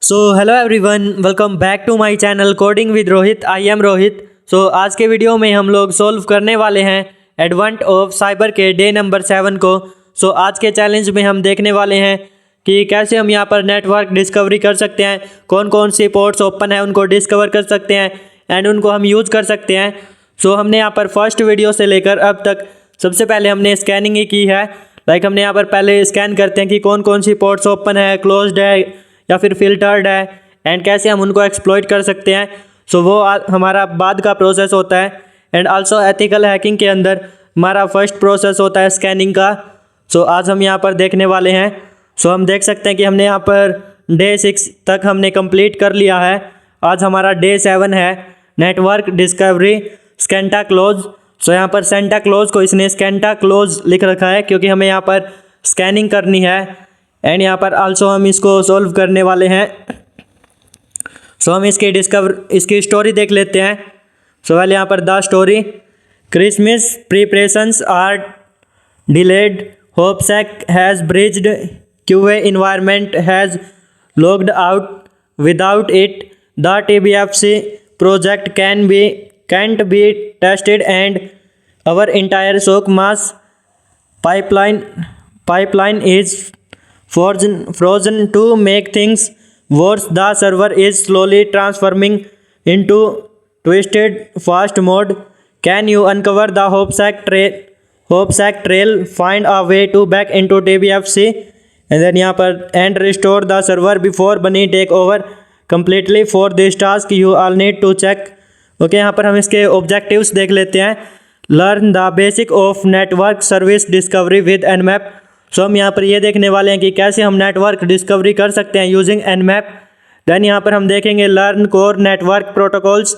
So hello everyone, welcome back to my channel coding with Rohit. I am Rohit. आज के video में हम लोग सोल्व करने वाले हैं एडवेंट ऑफ साइबर के डे नंबर 7 को। आज के चैलेंज में हम देखने वाले हैं कि कैसे हम यहाँ पर नेटवर्क डिस्कवरी कर सकते हैं, कौन कौन सी पोर्ट्स ओपन है उनको डिस्कवर कर सकते हैं एंड उनको हम यूज़ कर सकते हैं। हमने यहाँ पर फर्स्ट वीडियो से लेकर अब तक सबसे पहले हमने स्कैनिंग ही की है। हमने यहाँ पर पहले स्कैन करते हैं कि कौन कौन सी पोर्ट्स ओपन है, क्लोज्ड है या फिर फिल्टर्ड है एंड कैसे हम उनको एक्सप्लॉइट कर सकते हैं। वो हमारा बाद का प्रोसेस होता है। एंड आल्सो एथिकल हैकिंग के अंदर हमारा फर्स्ट प्रोसेस होता है स्कैनिंग का। आज हम यहाँ पर देखने वाले हैं। हम देख सकते हैं कि हमने यहाँ पर डे 6 तक हमने कंप्लीट कर लिया है। आज हमारा डे 7 है, नेटवर्क डिस्कवरी स्केंटा क्लोज। यहाँ पर सेंटा क्लोज को इसने स्केंटा क्लोज लिख रखा है क्योंकि हमें यहाँ पर स्कैनिंग करनी है एंड यहाँ पर आल्सो हम इसको सॉल्व करने वाले हैं। हम इसकी स्टोरी देख लेते हैं। पहले यहाँ पर the story, Christmas preparations are delayed, Hopsec has breached, QA environment has logged out, without it the TBFC project can't be tested and our entire SOC mass pipeline is frozen to make things worse. The server is slowly transforming into twisted fast mode. Can you uncover the hopesack trail, find a way to back into TBFC and then यहाँ पर and restore the server before bunny take over completely? For this task you all need to check. यहाँ पर हम इसके objectives देख लेते हैं। Learn the basic of network service discovery with Nmap। हम यहाँ पर ये देखने वाले हैं कि कैसे हम नेटवर्क डिस्कवरी कर सकते हैं यूजिंग Nmap। देन यहाँ पर हम देखेंगे learn core network protocols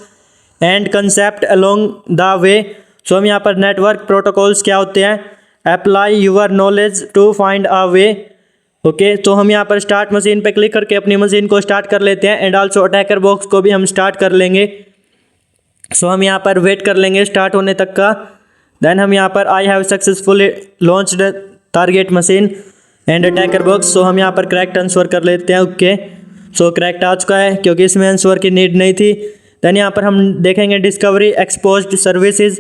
and concept along the way. हम यहाँ पर नेटवर्क प्रोटोकॉल्स क्या होते हैं, apply your knowledge to find a way. हम यहाँ पर स्टार्ट मशीन पे क्लिक करके अपनी मशीन को स्टार्ट कर लेते हैं एंड आल्सो अटैकर बॉक्स को भी हम स्टार्ट कर लेंगे। हम यहाँ पर वेट कर लेंगे स्टार्ट होने तक का। देन हम यहाँ पर I have successfully launched target machine and attacker box. हम यहाँ पर करेक्ट आंसर कर लेते हैं। करेक्ट आ चुका है क्योंकि इसमें आंसर की नीड नहीं थी। देन यहाँ पर हम देखेंगे डिस्कवरी एक्सपोज्ड सर्विसेज।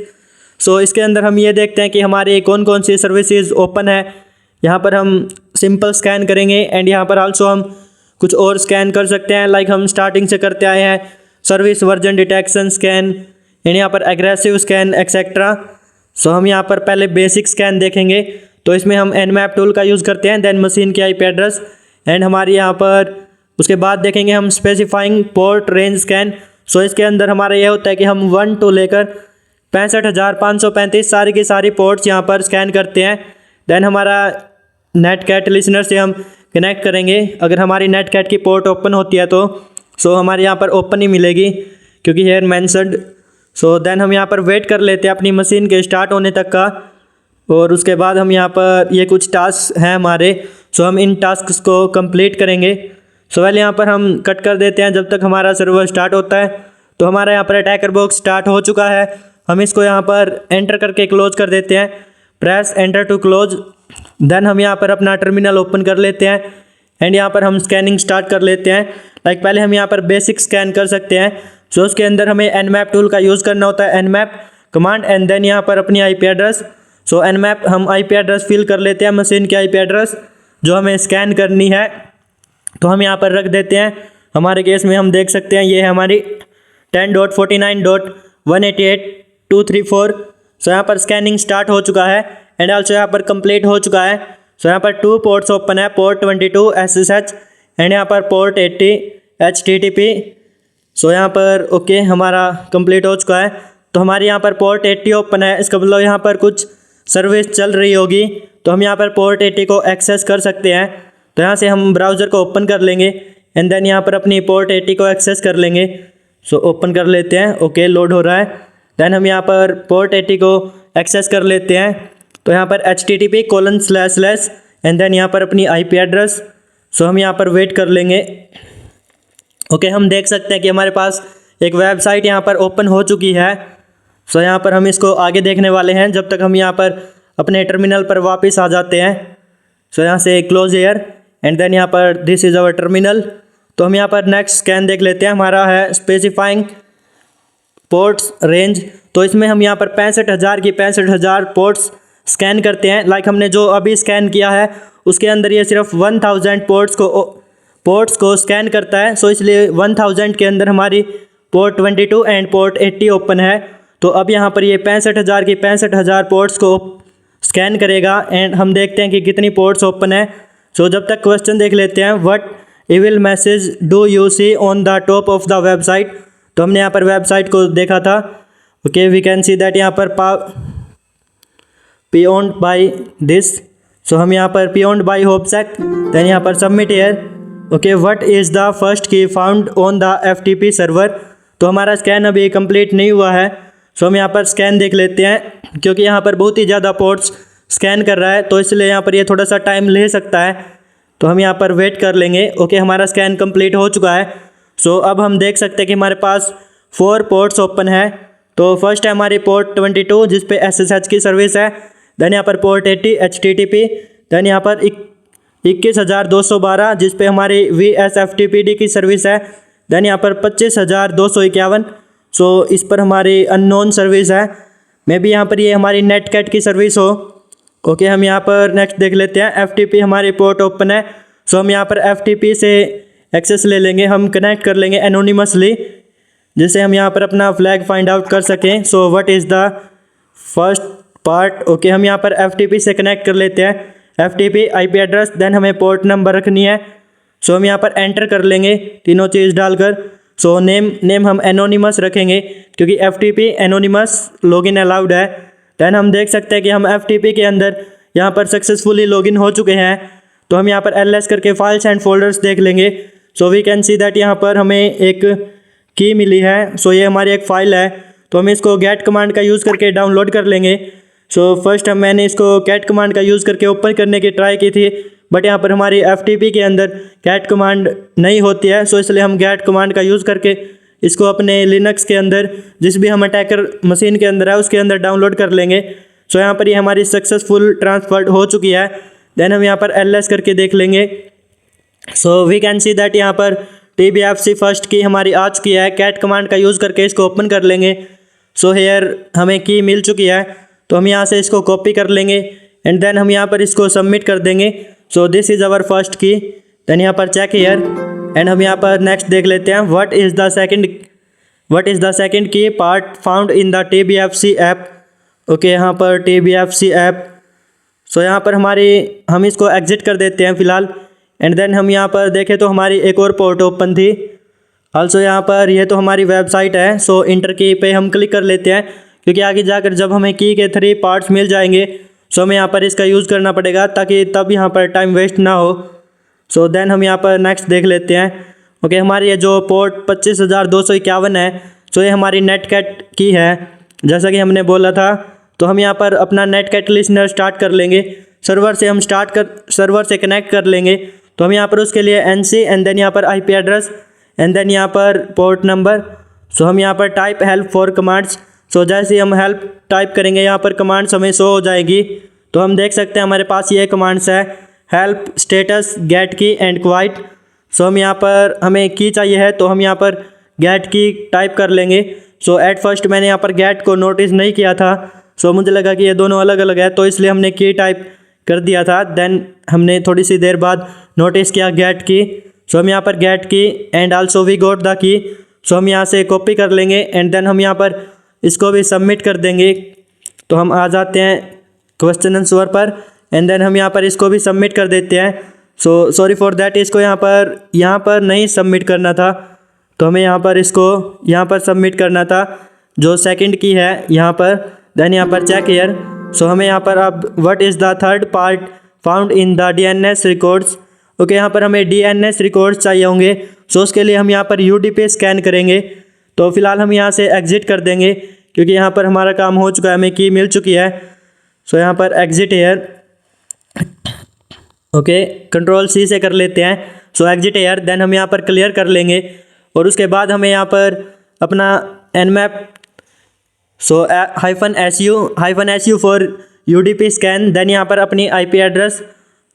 इसके अंदर हम ये देखते हैं कि हमारे कौन कौन सी सर्विसेज ओपन है। यहाँ पर हम सिंपल स्कैन करेंगे एंड यहाँ पर आल्सो हम कुछ और स्कैन कर सकते हैं। हम स्टार्टिंग से करते आए हैं service version detection scan and यहाँ पर एग्रेसिव स्कैन एक्सेट्रा। हम यहाँ पर पहले बेसिक स्कैन देखेंगे। इसमें हम Nmap टूल का यूज़ करते हैं, देन मशीन की IP एड्रेस एंड हमारी यहाँ पर उसके बाद देखेंगे हम स्पेसिफाइंग पोर्ट रेंज स्कैन। इसके अंदर हमारा यह होता है कि हम 1 to लेकर 65,535 सारी की सारी पोर्ट्स यहाँ पर स्कैन करते हैं। देन हमारा नेटकैट लिसनर से हम कनेक्ट करेंगे। अगर हमारी नेटकैट की पोर्ट ओपन होती है तो हमारे यहाँ पर ओपन ही मिलेगी क्योंकि हेयर मैंसड। देन हम यहाँ पर वेट कर लेते हैं अपनी मशीन के स्टार्ट होने तक का और उसके बाद हम यहाँ पर ये कुछ टास्क हैं हमारे। हम इन टास्क को कंप्लीट करेंगे। पहले यहाँ पर हम कट कर देते हैं जब तक हमारा सर्वर स्टार्ट होता है। हमारा यहाँ पर अटैकर बॉक्स स्टार्ट हो चुका है। हम इसको यहाँ पर एंटर करके क्लोज कर देते हैं। Press enter to close. Then हम यहाँ पर अपना टर्मिनल ओपन कर लेते हैं एंड यहाँ पर हम स्कैनिंग स्टार्ट कर लेते हैं। पहले हम यहाँ पर बेसिक स्कैन कर सकते हैं। उसके अंदर हमें Nmap टूल का यूज़ करना होता है, Nmap कमांड एंड देन यहाँ पर अपनी IP एड्रेस। Nmap हम IP एड्रेस फिल कर लेते हैं, मशीन की IP एड्रेस जो हमें स्कैन करनी है हम यहाँ पर रख देते हैं। हमारे केस में हम देख सकते हैं ये है हमारी 10.49.188.234। यहाँ पर स्कैनिंग स्टार्ट हो चुका है एंड आल्सो यहाँ पर कंप्लीट हो चुका है। यहाँ पर 2 पोर्ट्स ओपन है, पोर्ट 22 SSH एंड यहाँ पर पोर्ट 80 HTTP। यहाँ पर हमारा कंप्लीट हो चुका है। हमारे यहाँ पर पोर्ट 80 ओपन है, इसका मतलब यहाँ पर कुछ सर्विस चल रही होगी। हम यहाँ पर पोर्ट 80 को एक्सेस कर सकते हैं। यहाँ से हम ब्राउज़र को ओपन कर लेंगे एंड देन यहाँ पर अपनी पोर्ट 80 को एक्सेस कर लेंगे। ओपन कर लेते हैं। लोड हो रहा है। देन हम यहाँ पर पोर्ट 80 को एक्सेस कर लेते हैं। यहाँ पर http:// एंड देन यहाँ पर अपनी IP एड्रेस। हम यहाँ पर वेट कर लेंगे। हम देख सकते हैं कि हमारे पास एक वेबसाइट यहाँ पर ओपन हो चुकी है। यहाँ पर हम इसको आगे देखने वाले हैं जब तक हम यहाँ पर अपने टर्मिनल पर वापस आ जाते हैं। यहाँ से क्लोज हेयर एंड देन यहाँ पर दिस इज़ आवर टर्मिनल। तो हम यहाँ पर नेक्स्ट स्कैन देख लेते हैं। हमारा है स्पेसिफाइंग पोर्ट्स रेंज। तो इसमें हम यहाँ पर 65,000 की 65,000 पोर्ट्स स्कैन करते हैं। लाइक हमने जो अभी स्कैन किया है उसके अंदर ये सिर्फ 1000 पोर्ट्स को स्कैन करता है। सो इसलिए 1000 के अंदर हमारी पोर्ट 22 एंड पोर्ट 80 ओपन है। तो अब यहाँ पर ये 65,000 की 65,000 पोर्ट्स को स्कैन करेगा एंड हम देखते हैं कि कितनी पोर्ट्स ओपन है। सो जब तक क्वेश्चन देख लेते हैं, what evil message do you see on the top of the website. तो हमने यहाँ पर वेबसाइट को देखा था। Okay, we can see that यहाँ पर बियॉन्ड बाय दिस। सो हम यहाँ पर बियॉन्ड बाय होपसेक, देन यहाँ पर submit here. Okay, what is the first key found on the FTP server. तो हमारा स्कैन अभी कंप्लीट नहीं हुआ है। सो हम यहाँ पर स्कैन देख लेते हैं, क्योंकि यहाँ पर बहुत ही ज़्यादा पोर्ट्स स्कैन कर रहा है तो इसलिए यहाँ पर ये थोड़ा सा टाइम ले सकता है। तो हम यहाँ पर वेट कर लेंगे। ओके, हमारा स्कैन कंप्लीट हो चुका है। सो अब हम देख सकते हैं कि हमारे पास 4 पोर्ट्स ओपन है। तो फर्स्ट है हमारी पोर्ट 22 जिस पे SSH की सर्विस है। देन यहाँ पर पोर्ट 80 HTTP। देन यहाँ पर 21,212 जिस पे हमारी VSFTPD की सर्विस है। देन यहाँ पर 25,251। सो इस पर हमारी अननोन सर्विस है। मे बी यहाँ पर ये हमारी नेटकैट की सर्विस हो। ओके, हम यहाँ पर नेक्स्ट देख लेते हैं। FTP हमारी पोर्ट ओपन है। सो हम यहाँ पर FTP से एक्सेस ले लेंगे, हम कनेक्ट कर लेंगे एनोनिमसली, जिससे हम यहाँ पर अपना फ्लैग फाइंड आउट कर सकें। So what is the first part. Okay, हम यहाँ पर FTP से कनेक्ट कर लेते हैं। FTP IP एड्रेस, देन हमें पोर्ट नंबर रखनी है। सो हम यहाँ पर एंटर कर लेंगे तीनों चीज़ डालकर। सो नेम हम एनोनिमस रखेंगे क्योंकि FTP एनोनिमस लॉगिन अलाउड है। देन हम देख सकते हैं कि हम FTP के अंदर यहाँ पर सक्सेसफुली लॉगिन हो चुके हैं। तो हम यहाँ पर LS करके फाइल्स एंड फोल्डर्स देख लेंगे। So we can see that यहाँ पर हमें एक की मिली है। सो ये हमारी एक फ़ाइल है, तो हम इसको गेट कमांड का यूज़ करके डाउनलोड कर लेंगे। सो फर्स्ट मैंने इसको गेट कमांड का यूज़ करके ओपन करने की ट्राई की थी, बट यहाँ पर हमारी FTP के अंदर गेट कमांड नहीं होती है। सो इसलिए हम गेट कमांड का यूज़ करके इसको अपने लिनक्स के अंदर, जिस भी हम अटैकर मशीन के अंदर है उसके अंदर डाउनलोड कर लेंगे। सो यहाँ पर ये हमारी सक्सेसफुल ट्रांसफर हो चुकी है। देन हम यहाँ पर LS करके देख लेंगे। So we can see that यहाँ पर TBFC फर्स्ट की हमारी आ चुकी है। कैट कमांड का यूज़ करके इसको ओपन कर लेंगे। सो हेयर हमें की मिल चुकी है, तो हम यहाँ से इसको कॉपी कर लेंगे एंड देन हम यहाँ पर इसको सबमिट कर देंगे। So this is our first key. Then यहाँ पर चेक हेयर एंड हम यहाँ पर नेक्स्ट देख लेते हैं। व्हाट इज़ द सेकंड की part found in the TBFC app. Okay, यहाँ पर TBFC ऐप। सो यहाँ पर हम इसको एग्जिट कर देते हैं फ़िलहाल एंड देन हम यहाँ पर देखें तो हमारी एक और पोर्ट ओपन थी। आल्सो यहाँ पर ये तो हमारी वेबसाइट है। सो इंटर की पे हम क्लिक कर लेते हैं, क्योंकि आगे जाकर जब हमें की के 3 पार्ट्स मिल जाएंगे सो हमें यहाँ पर इसका यूज़ करना पड़ेगा, ताकि तब यहाँ पर टाइम वेस्ट ना हो। सो देन हम यहाँ पर नेक्स्ट देख लेते हैं। ओके, हमारी ये जो पोर्ट 25,251 है, सो ये हमारी नेटकैट की है जैसा कि हमने बोला था। तो हम यहाँ पर अपना नेटकैट लिसनर स्टार्ट कर लेंगे। सर्वर से कनेक्ट कर लेंगे। तो हम यहाँ पर उसके लिए NC एंड देन यहाँ पर IP एड्रेस एंड देन यहाँ पर पोर्ट नंबर। सो हम यहाँ पर टाइप हेल्प फॉर कमांड्स। सो जैसे ही हम हेल्प टाइप करेंगे यहाँ पर कमांड्स हमें शो हो जाएगी। तो हम देख सकते हैं हमारे पास ये कमांड्स है, help, status, gate key and quite. सो हम यहाँ पर हमें की चाहिए है, तो हम यहाँ पर गेट की टाइप कर लेंगे। सो एट फर्स्ट मैंने यहाँ पर गेट को नोटिस नहीं किया था। सो मुझे लगा कि ये दोनों अलग अलग है, तो इसलिए हमने की टाइप कर दिया था। देन हमने थोड़ी सी देर बाद नोटिस किया गेट की। सो हम यहाँ पर get key and also we got the key. So हम यहाँ से कॉपी कर लेंगे एंड देन हम यहाँ पर इसको भी सबमिट कर देंगे। तो हम आ जाते हैं क्वेश्चन आंसर पर एंड देन हम यहाँ पर इसको भी सबमिट कर देते हैं। सो सॉरी फॉर दैट, इसको यहाँ पर नहीं सबमिट करना था, तो हमें यहाँ पर इसको यहाँ पर सबमिट करना था जो सेकंड की है यहाँ पर। देन यहाँ पर चेक हियर। सो हमें यहाँ पर अब what is the third part found in the DNS records. Okay, यहाँ पर हमें DNS रिकॉर्ड्स चाहिए होंगे। सो उसके लिए हम यहाँ पर UDP स्कैन करेंगे। तो फिलहाल हम यहाँ से एग्जिट कर देंगे, क्योंकि यहाँ पर हमारा काम हो चुका है, हमें की मिल चुकी है। सो यहाँ पर exit here. Okay, control C से कर लेते हैं। सो एग्जिट हियर। देन हम यहाँ पर क्लियर कर लेंगे और उसके बाद हमें यहाँ पर अपना nmap -su for UDP scan. Then यहाँ पर अपनी IP एड्रेस।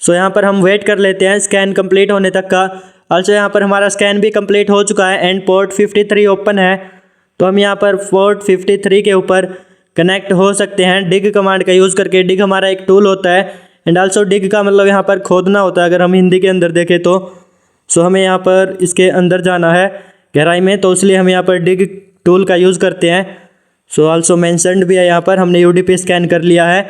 सो यहाँ पर हम वेट कर लेते हैं स्कैन कंप्लीट होने तक का। also यहाँ पर हमारा स्कैन भी कंप्लीट हो चुका है एंड पोर्ट 53 ओपन है। तो हम यहाँ पर पोर्ट 53 के ऊपर कनेक्ट हो सकते हैं डिग कमांड का यूज़ करके। डिग हमारा एक टूल होता है एंड आल्सो डिग का मतलब यहाँ पर खोदना होता है अगर हम हिंदी के अंदर देखें तो। सो हमें यहाँ पर इसके अंदर जाना है गहराई में, तो इसलिए हम यहाँ पर डिग टूल का यूज़ करते हैं। सो आल्सो मेंशन्ड भी है यहाँ पर, हमने यूडीपी स्कैन कर लिया है।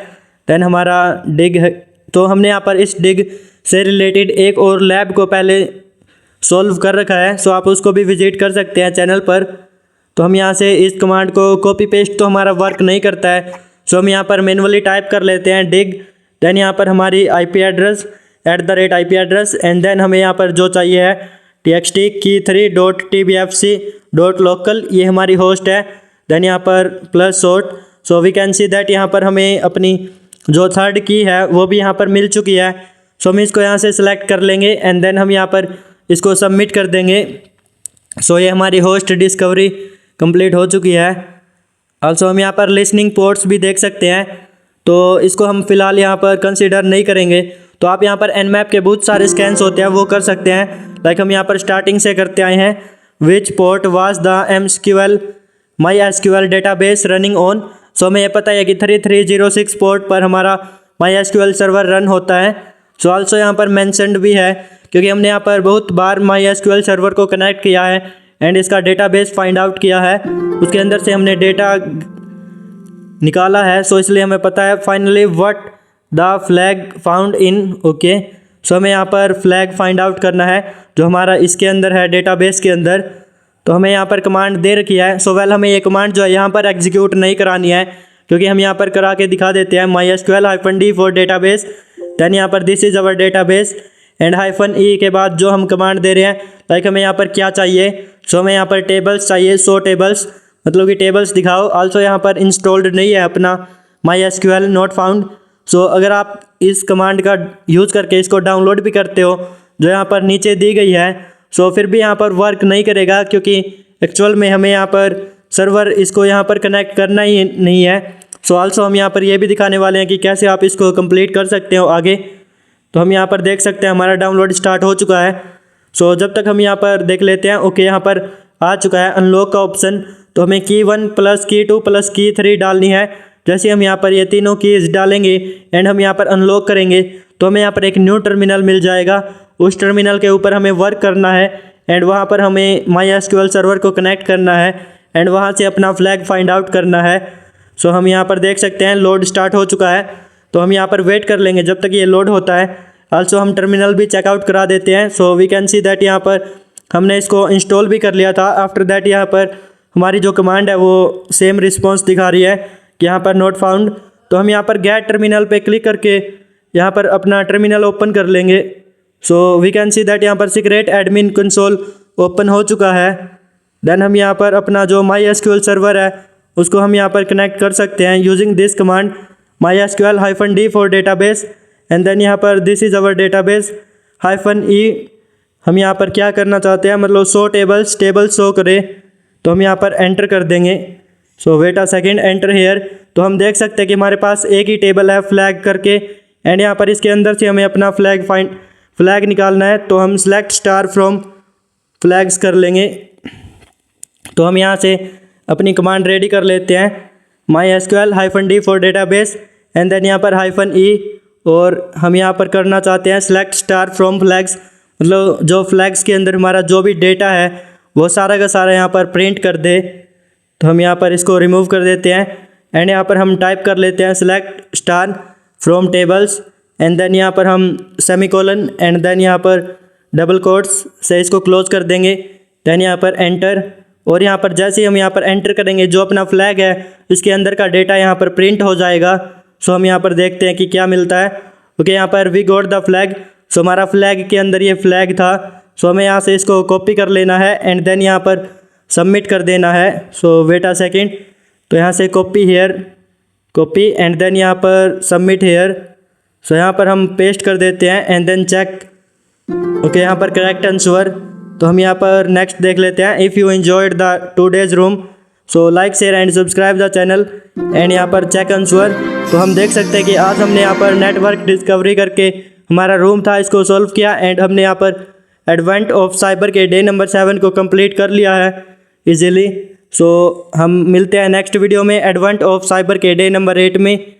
देन हमारा डिग है, तो हमने यहाँ पर इस डिग से रिलेटेड एक और लैब को पहले सॉल्व कर रखा है। सो आप उसको भी विजिट कर सकते हैं चैनल पर। तो हम यहाँ से इस कमांड को कॉपी पेस्ट तो हमारा वर्क नहीं करता है, सो हम यहाँ पर मैनुअली टाइप कर लेते हैं डिग। देन यहाँ पर हमारी IP address @IP address and then हमें यहाँ पर जो चाहिए है txt key3.tbfc.local, ये हमारी होस्ट है। देन यहाँ पर plus short, so we can see that यहाँ पर हमें अपनी जो थर्ड की है वो भी यहाँ पर मिल चुकी है। सो हम इसको यहाँ से सिलेक्ट कर लेंगे एंड देन हम यहाँ पर इसको सबमिट कर देंगे। सो ये हमारी होस्ट डिस्कवरी कंप्लीट हो चुकी है। आल्सो हम यहाँ पर लिसनिंग पोर्ट्स भी देख सकते हैं, तो इसको हम फिलहाल यहाँ पर कंसीडर नहीं करेंगे। तो आप यहाँ पर Nmap के बहुत सारे स्कैन्स होते हैं वो कर सकते हैं। लाइक हम यहाँ पर स्टार्टिंग से करते आए हैं, which port was the MySQL database running on. So हमें ये पता है कि 3306 पोर्ट पर हमारा MySQL सर्वर रन होता है। सो आल्सो यहाँ पर मेंशन्ड भी है क्योंकि हमने यहाँ पर बहुत बार MySQL सर्वर को कनेक्ट किया है एंड इसका डेटाबेस फाइंड आउट किया है, उसके अंदर से हमने डेटा निकाला है। सो इसलिए हमें पता है finally what the flag found in okay. So हमें यहाँ पर फ्लैग फाइंड आउट करना है जो हमारा इसके अंदर है डेटाबेस के अंदर। तो हमें यहाँ पर कमांड दे रखी है। सो वेल हमें ये कमांड जो है यहाँ पर एग्जीक्यूट नहीं करानी है क्योंकि हम यहाँ पर करा के दिखा देते हैं MySQL-d फॉर डेटाबेस। देन यहाँ पर this is our database and -e के बाद जो हम कमांड दे रहे हैं, लाइक हमें यहाँ पर क्या चाहिए। सो हमें यहाँ पर टेबल्स चाहिए, 100 टेबल्स, मतलब कि टेबल्स दिखाओ। आल्सो यहाँ पर इंस्टॉल्ड नहीं है अपना MySQL नॉट फाउंड। सो अगर आप इस कमांड का यूज़ करके इसको डाउनलोड भी करते हो जो यहाँ पर नीचे दी गई है, सो फिर भी यहाँ पर वर्क नहीं करेगा क्योंकि एक्चुअल में हमें यहाँ पर सर्वर इसको यहाँ पर कनेक्ट करना ही नहीं है। सो आल्सो हम यहाँ पर ये भी दिखाने वाले हैं कि कैसे आप इसको कंप्लीट कर सकते हो आगे। तो हम यहाँ पर देख सकते हैं हमारा डाउनलोड स्टार्ट हो चुका है। सो जब तक हम यहाँ पर देख लेते हैं ओके, यहाँ पर आ चुका है अनलॉक का ऑप्शन। तो हमें की 1 + की 2 + की 3 डालनी है। जैसे हम यहाँ पर ये तीनों कीज़ डालेंगे एंड हम यहाँ पर अनलॉक करेंगे तो हमें यहाँ पर एक न्यू टर्मिनल मिल जाएगा। उस टर्मिनल के ऊपर हमें वर्क करना है एंड वहाँ पर हमें MySQL सर्वर को कनेक्ट करना है एंड वहाँ से अपना फ्लैग फाइंड आउट करना है। सो हम यहाँ पर देख सकते हैं लोड स्टार्ट हो चुका है, तो हम यहाँ पर वेट कर लेंगे जब तक ये लोड होता है। आल्सो हम टर्मिनल भी चेकआउट करा देते हैं। So we can see that यहाँ पर हमने इसको इंस्टॉल भी कर लिया था। आफ्टर दैट यहाँ पर हमारी जो कमांड है वो सेम रिस्पॉन्स दिखा रही है कि यहाँ पर नॉट फाउंड। तो हम यहाँ पर गेट टर्मिनल पे क्लिक करके यहाँ पर अपना टर्मिनल ओपन कर लेंगे। So we can see that यहाँ पर सीक्रेट एडमिन कंसोल ओपन हो चुका है। देन हम यहाँ पर अपना जो MySQL सर्वर है उसको हम यहाँ पर कनेक्ट कर सकते हैं using this command MySQL-d for database and then यहाँ पर this is our database -e। हम यहाँ पर क्या करना चाहते हैं, मतलब 100 टेबल्स शो करे, तो हम यहाँ पर एंटर कर देंगे। So wait a second, enter here. तो हम देख सकते हैं कि हमारे पास एक ही टेबल है फ्लैग करके एंड यहाँ पर इसके अंदर से हमें अपना फ्लैग निकालना है। तो हम सेलेक्ट स्टार फ्रॉम फ्लैग्स कर लेंगे। तो हम यहाँ से अपनी कमांड रेडी कर लेते हैं MySQL-d for database and then यहाँ पर -e, और हम यहाँ पर करना चाहते हैं सेलेक्ट स्टार फ्रॉम फ्लैग्स, मतलब जो फ्लैग्स के अंदर हमारा जो भी डेटा है वो सारा का सारा यहाँ पर प्रिंट कर दे। तो हम यहाँ पर इसको रिमूव कर देते हैं एंड यहाँ पर हम टाइप कर लेते हैं select star from tables and then यहाँ पर हम सेमीकोलन एंड देन यहाँ पर डबल कोट्स से इसको क्लोज कर देंगे। देन यहाँ पर एंटर, और यहाँ पर जैसे ही हम यहाँ पर एंटर करेंगे जो अपना फ्लैग है इसके अंदर का डेटा यहाँ पर प्रिंट हो जाएगा। सो हम यहाँ पर देखते हैं कि क्या मिलता है। ओके, यहाँ पर वी गॉट द फ्लैग। सो हमारा फ्लैग के अंदर ये फ्लैग था। सो हमें यहाँ से इसको कॉपी कर लेना है एंड देन यहाँ पर सबमिट कर देना है। सो वेट अ सेकेंड, तो यहाँ से कॉपी कॉपी एंड देन यहाँ पर सबमिट हेयर। सो यहाँ पर हम पेस्ट कर देते हैं एंड देन चेक। ओके, यहाँ पर करेक्ट आंसर। तो हम यहाँ पर नेक्स्ट देख लेते हैं। If you enjoyed the today's room so like share and subscribe the channel and यहाँ पर चेक आंसर। तो हम देख सकते हैं कि आज हमने यहाँ पर नेटवर्क डिस्कवरी करके हमारा रूम था इसको सॉल्व किया एंड हमने यहाँ पर एडवेंट ऑफ साइबर के डे नंबर 7 को कंप्लीट कर लिया है इजीली। सो हम मिलते हैं नेक्स्ट वीडियो में एडवेंट ऑफ साइबर के डे नंबर 8 में।